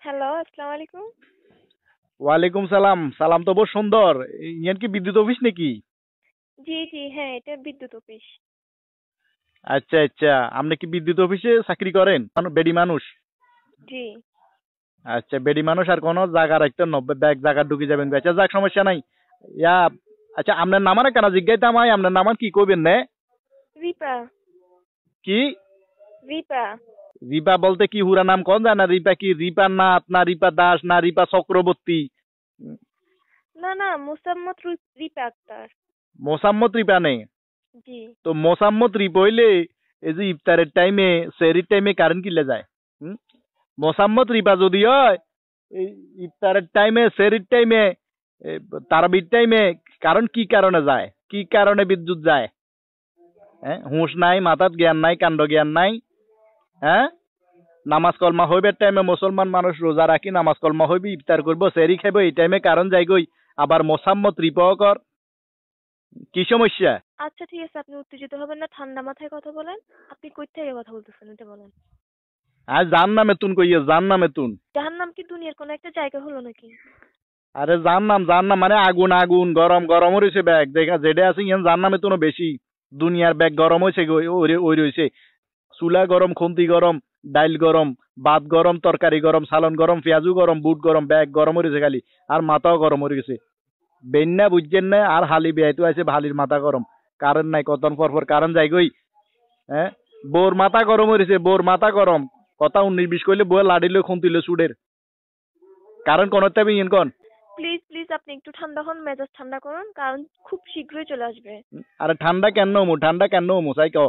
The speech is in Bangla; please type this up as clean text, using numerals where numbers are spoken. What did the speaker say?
হ্যালো, আসসালামু আলাইকুম। ওয়ালাইকুম সালাম। সালাম তো বহুত সুন্দর। ইয়ান কি বিদ্যুৎ অফিস নাকি? জি, জি, হ্যাঁ, এটা বিদ্যুৎ অফিস। আচ্ছা আচ্ছা, আপনি কি বিদ্যুৎ অফিসে চাকরি করেন? বেডি মানুষ? জি। আচ্ছা, বেডি মানুষ আর কোনো জায়গা রাখতে নব্বই ব্যাগ জায়গা ঢুকে যাবেন। আচ্ছা যাক, সমস্যা নাই। ইয়া, আচ্ছা আপনার নামার কেন জিজ্ঞাইতাম হয়, আপনার নামান কি কইবেন নে? রিপা, কি রিপা। রিপা বলতে কি হুরা নাম কোন যায় না? রিপা কি রিপা নাথ না রিপা দাস না রিপা চক্রবর্তী? না, না, মোসাম্মত রিপা আক্তার। মোসাম্মত রিপা নেই? জি। তো মোসাম্মত রিপা হইলে এই যে ইফতারের টাইমে সেহরির টাইমে কারেন্ট কিলে যায়। হুম? মোসাম্মত রিপা যদি হয়, এই ইফতারের টাইমে সেহরির টাইমে তারাবির টাইমে কারণ কি কারণে যায়, কি কারণে বিদ্যুৎ যায়? হ্যাঁ, হুঁশ নাই, মাথাত জ্ঞান নাই, কাণ্ড জ্ঞান নাই। হ্যাঁ, নামাজ কলমা হইবার টাইমে মুসলমান মানুষ রোজা রাখি নামাজ কলমা হইবি, ইফতার করবো, সেহরি খাইব, এই টাইমে কারণ যাই গই, আবার মোসাম্মত রিপাও কর। কি সমস্যা? আচ্ছা, ঠিক আছে, আপনি উত্তেজিত হবেন না, ঠান্ডা মাথায় কথা বলেন। আপনি কই থেকে কথা বলতেছেন এটা বলেন। আর জান নামে তুন কইয়ে, জান নামে তুন। জাহান্নাম কি দুনিয়ার কোনো একটা জায়গা হলো নাকি? আরে জান নাম মানে আগুন আগুন, গরম গরম হয়েছে ব্যাগ দেখা যেটা আছে ইয়ান জান নামে তো বেশি। দুনিয়ার ব্যাগ গরম হয়েছে, ওই রয়েছে। চুলা গরম, খুন্তি গরম, ডাইল গরম, ভাত গরম, তরকারি গরম, সালন গরম, পেঁয়াজু গরম, বুট গরম, ব্যাগ গরম হয়েছে খালি। আর মাথাও গরম হয়ে গেছে। বেন্যা বুঝছেন না? আর হালি বেয়াইতো আছে, হালির মাথা গরম। কারেন্ট নাই, কতন পর পর কারেন্ট যাই গই। হ্যাঁ, বোর মাথা গরম হয়েছে, বোর মাথা গরম। কথা 19-20 করলে বউ লাড়িলে খুন্তিলে চুডের। কারেন্ট কোন তাবি ইন কোন? প্লিজ, প্লিজ, আপনি একটু ঠান্ডা হন, মেজাজ ঠান্ডা করুন, কারণ খুব শীঘ্রই চলে আসবে। আরে ঠান্ডা কেন হমু, ঠান্ডা কেন হমু চাই কও।